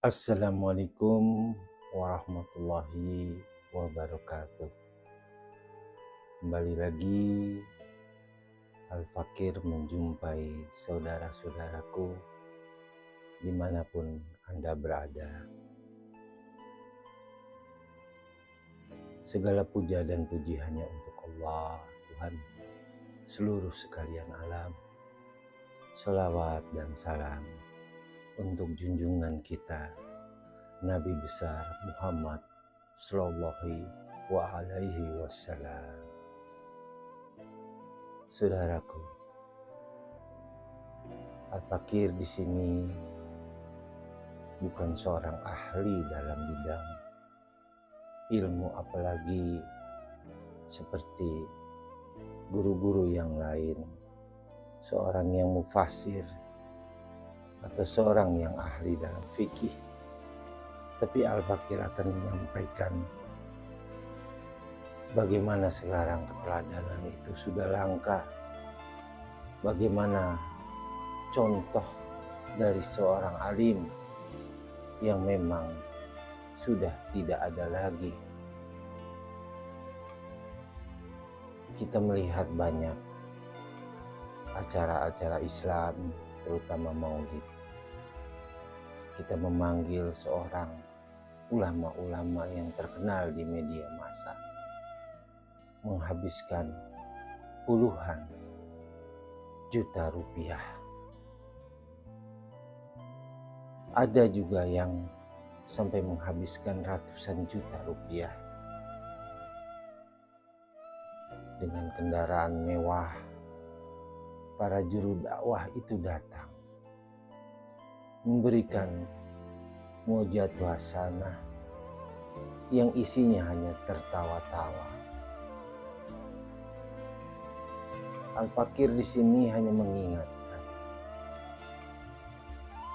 Assalamualaikum warahmatullahi wabarakatuh. Kembali lagi Al-Fakir menjumpai saudara-saudaraku dimanapun Anda berada. Segala puja dan puji hanya untuk Allah, Tuhan seluruh sekalian alam. Salawat dan salam untuk junjungan kita Nabi besar Muhammad Sallallahu Alaihi Wasallam. Saudaraku, Al-Fakir di sini bukan seorang ahli dalam bidang ilmu, apalagi seperti guru-guru yang lain, seorang yang mufasir atau seorang yang ahli dalam fikih. Tapi Al-Fakir akan menyampaikan bagaimana sekarang keteladanan itu sudah langka, bagaimana contoh dari seorang alim yang memang sudah tidak ada lagi. Kita melihat banyak acara-acara Islam, terutama Maulid. Kita memanggil seorang ulama-ulama yang terkenal di media massa, menghabiskan puluhan juta rupiah. Ada juga yang sampai menghabiskan ratusan juta rupiah dengan kendaraan mewah. Para juru dakwah itu datang memberikan mujizat hasanah yang isinya hanya tertawa-tawa. Al-Fakir di sini hanya mengingatkan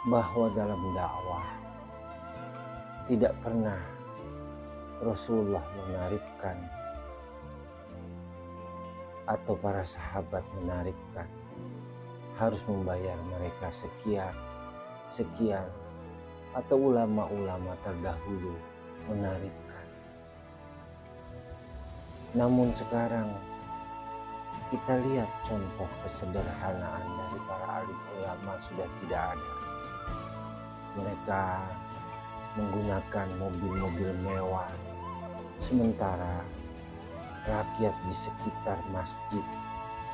bahwa dalam dakwah tidak pernah Rasulullah menarifkan atau para sahabat menarifkan harus membayar mereka sekian, atau ulama-ulama terdahulu menarifkan. Namun sekarang kita lihat contoh kesederhanaan dari para alim ulama sudah tidak ada. Mereka menggunakan mobil-mobil mewah, sementara rakyat di sekitar masjid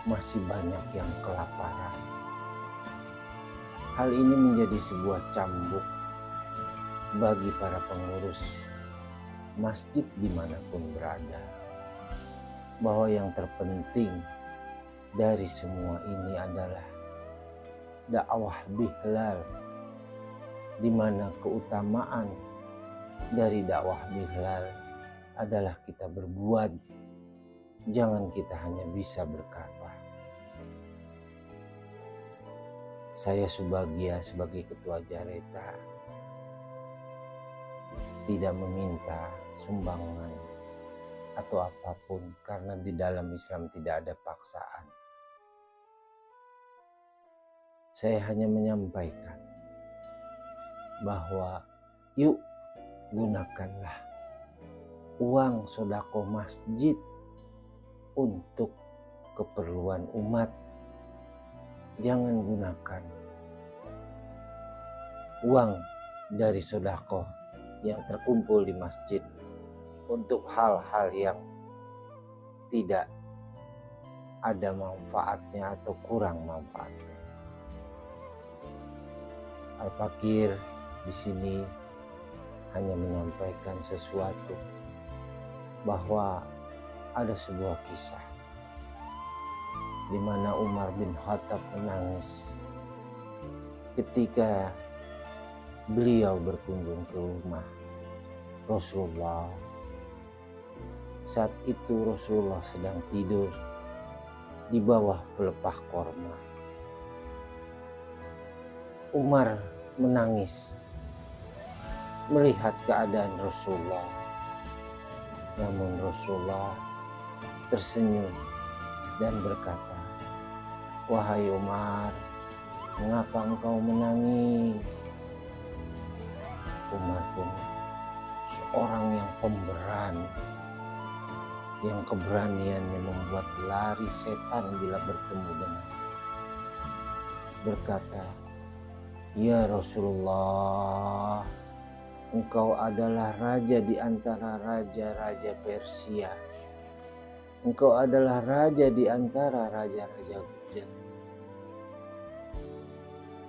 masih banyak yang kelaparan. Hal ini menjadi sebuah cambuk bagi para pengurus masjid dimanapun berada, bahwa yang terpenting dari semua ini adalah dakwah bihlal, di mana keutamaan dari dakwah bihlal adalah kita berbuat, jangan kita hanya bisa berkata. Saya Subagia sebagai ketua Jareta tidak meminta sumbangan atau apapun, karena di dalam Islam tidak ada paksaan. Saya hanya menyampaikan bahwa yuk gunakanlah uang sedekah masjid untuk keperluan umat. Jangan gunakan uang dari sedekah yang terkumpul di masjid untuk hal-hal yang tidak ada manfaatnya atau kurang manfaatnya. Al-Fakir di sini hanya menyampaikan sesuatu, bahwa ada sebuah kisah di mana Umar bin Khattab menangis ketika beliau berkunjung ke rumah Rasulullah. Saat itu Rasulullah sedang tidur di bawah pelepah korma. Umar menangis melihat keadaan Rasulullah, namun Rasulullah tersenyum dan berkata, "Wahai Umar, mengapa engkau menangis?" Umar pun seorang yang pemberani, yang keberaniannya membuat lari setan bila bertemu dengan, berkata, "Ya Rasulullah, engkau adalah raja di antara raja-raja Persia. Engkau adalah raja di antara raja-raja Gujarat.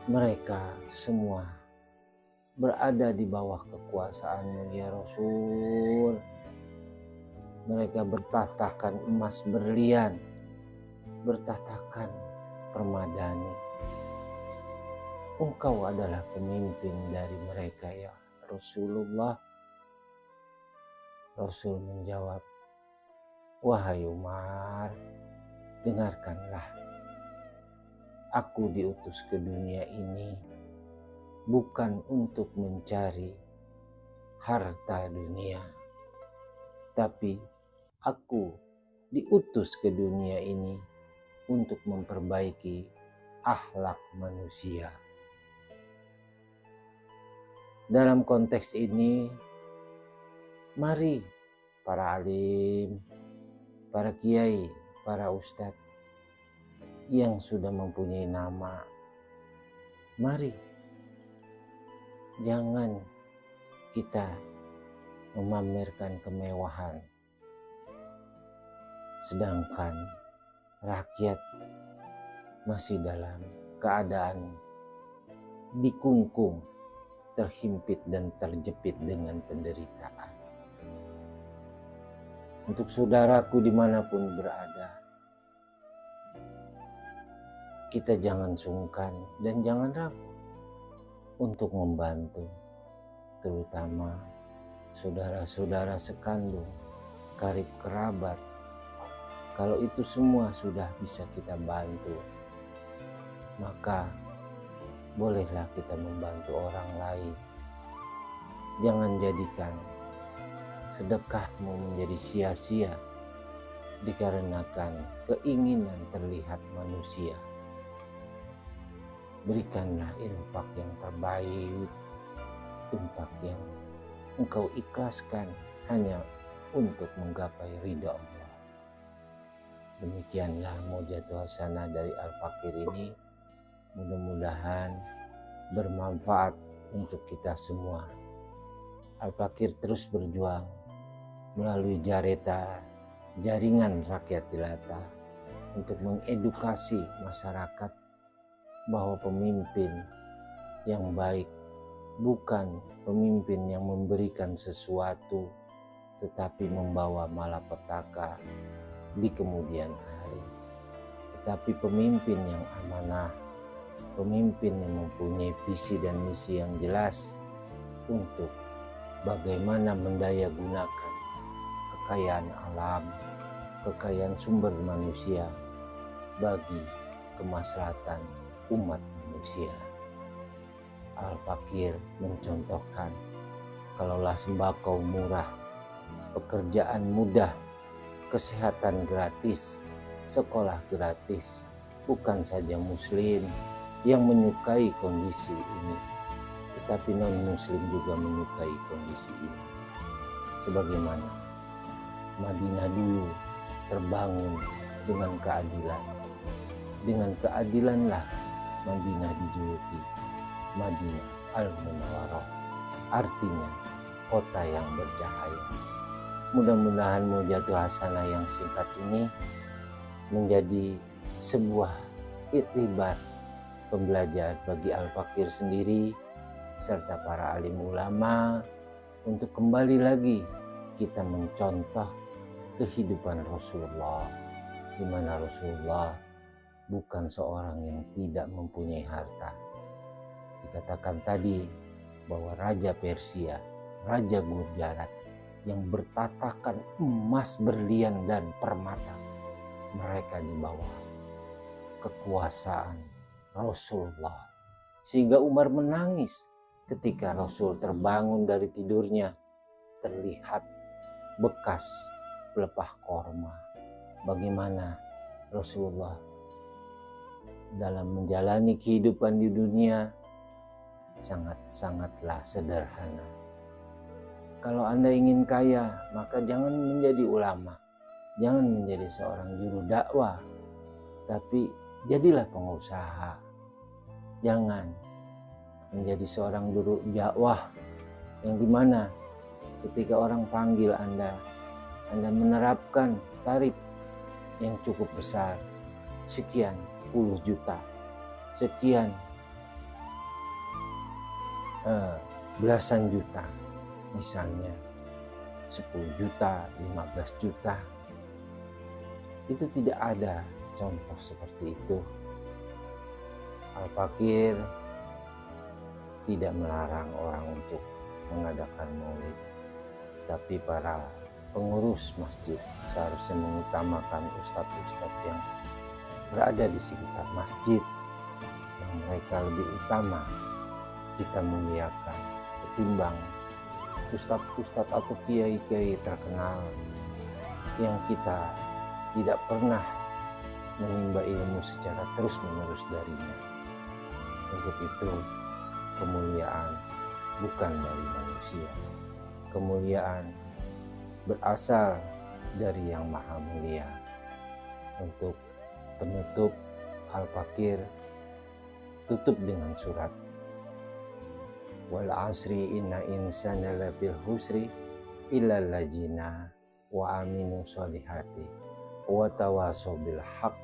Mereka semua berada di bawah kekuasaanmu ya Rasul. Mereka bertahtakan emas berlian, bertahtakan permadani. Engkau adalah pemimpin dari mereka ya Rasulullah." Rasul menjawab, "Wahai Umar, dengarkanlah. Aku diutus ke dunia ini bukan untuk mencari harta dunia, tapi aku diutus ke dunia ini untuk memperbaiki akhlak manusia." Dalam konteks ini, mari para alim, para kiai, para ustadz yang sudah mempunyai nama, mari jangan kita memamerkan kemewahan, sedangkan rakyat masih dalam keadaan dikungkung, terhimpit dan terjepit dengan penderitaan. Untuk saudaraku dimanapun berada, kita jangan sungkan dan jangan ragu untuk membantu, terutama saudara-saudara sekandung, karib kerabat. Kalau itu semua sudah bisa kita bantu, maka bolehlah kita membantu orang lain. Jangan jadikan sedekahmu menjadi sia-sia dikarenakan keinginan terlihat manusia. Berikanlah infak yang terbaik, infak yang engkau ikhlaskan hanya untuk menggapai ridha Allah. Demikianlah Mu'jizatu Hasanah dari Al-Fakir ini. Mudah-mudahan bermanfaat untuk kita semua. Al-Fakir terus berjuang melalui jaringan rakyat jelata untuk mengedukasi masyarakat bahwa pemimpin yang baik bukan pemimpin yang memberikan sesuatu tetapi membawa malapetaka di kemudian hari, tetapi pemimpin yang amanah, pemimpin yang mempunyai visi dan misi yang jelas untuk bagaimana mendaya gunakan kekayaan alam, kekayaan sumber manusia bagi kemaslahatan umat manusia. Al-Fakir mencontohkan, kalaulah sembako murah, pekerjaan mudah, kesehatan gratis, sekolah gratis, bukan saja muslim yang menyukai kondisi ini, tetapi non-muslim juga menyukai kondisi ini. Sebagaimana Madinah dulu terbangun dengan keadilan. Dengan keadilanlah Madinah dijuluki Madinah Al-Munawwarah, artinya kota yang bercahaya. Mudah-mudahan Mu'jizatu Hasanah yang singkat ini menjadi sebuah iktibar pembelajaran bagi Al-Fakir sendiri serta para alim ulama untuk kembali lagi kita mencontoh kehidupan Rasulullah, di mana Rasulullah bukan seorang yang tidak mempunyai harta. Dikatakan tadi bahwa Raja Persia, Raja Gujarat yang bertatakan emas, berlian dan permata, mereka di bawah kekuasaan Rasulullah. Sehingga Umar menangis ketika Rasul terbangun dari tidurnya, terlihat bekas pelepah korma. Bagaimana Rasulullah dalam menjalani kehidupan di dunia sangat-sangatlah sederhana. Kalau Anda ingin kaya, maka jangan menjadi ulama, jangan menjadi seorang juru dakwah, tapi jadilah pengusaha. Jangan menjadi seorang juru dakwah yang dimana ketika orang panggil Anda menerapkan tarif yang cukup besar, sekian puluh juta, sekian belasan juta, misalnya 10 juta, 15 juta. Itu tidak ada contoh seperti itu. Al-Fakir tidak melarang orang untuk mengadakan maulid, tapi para pengurus masjid seharusnya mengutamakan ustadz-ustadz yang berada di sekitar masjid, yang mereka lebih utama kita muliakan ketimbang ustadz-ustadz atau kiai-kiai terkenal yang kita tidak pernah menimba ilmu secara terus-menerus darinya. Untuk itu, kemuliaan bukan dari manusia. Kemuliaan berasal dari Yang Maha Mulia. Untuk penutup, Al-Fakir tutup dengan surat Wal asri inna insana lafil husri illa ladzina wa aminu sholihati wa tawasaw bil haq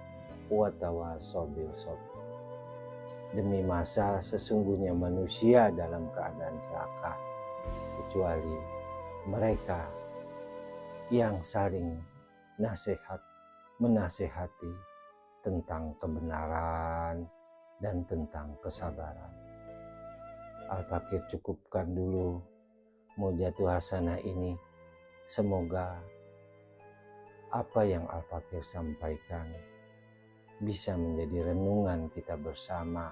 wa tawasaw bil sabr. Demi masa sesungguhnya manusia dalam keadaan celaka, kecuali mereka yang saling menasehati tentang kebenaran dan tentang kesabaran. Al-Fakir cukupkan dulu Mujatul Hasanah ini. Semoga apa yang Al-Fakir sampaikan bisa menjadi renungan kita bersama,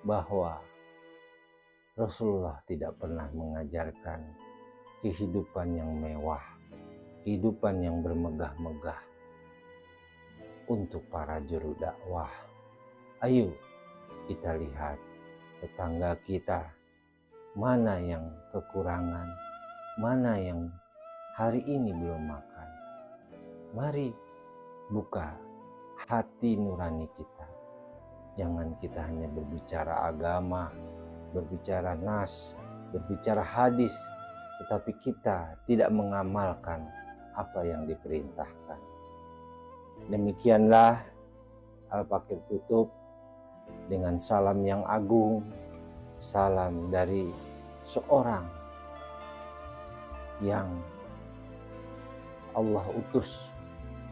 bahwa Rasulullah tidak pernah mengajarkan kehidupan yang mewah, kehidupan yang bermegah-megah untuk para juru dakwah. Ayo kita lihat tetangga kita, mana yang kekurangan, mana yang hari ini belum makan. Mari buka hati nurani kita. Jangan kita hanya berbicara agama, berbicara nas, berbicara hadis, tetapi kita tidak mengamalkan apa yang diperintahkan. Demikianlah Al-Fakir tutup dengan salam yang agung, salam dari seorang yang Allah utus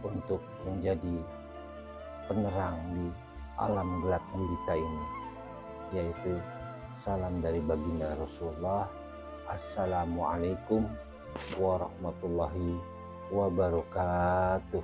untuk menjadi penerang di alam gelap gulita ini, yaitu salam dari baginda Rasulullah. Assalamualaikum warahmatullahi wabarakatuh.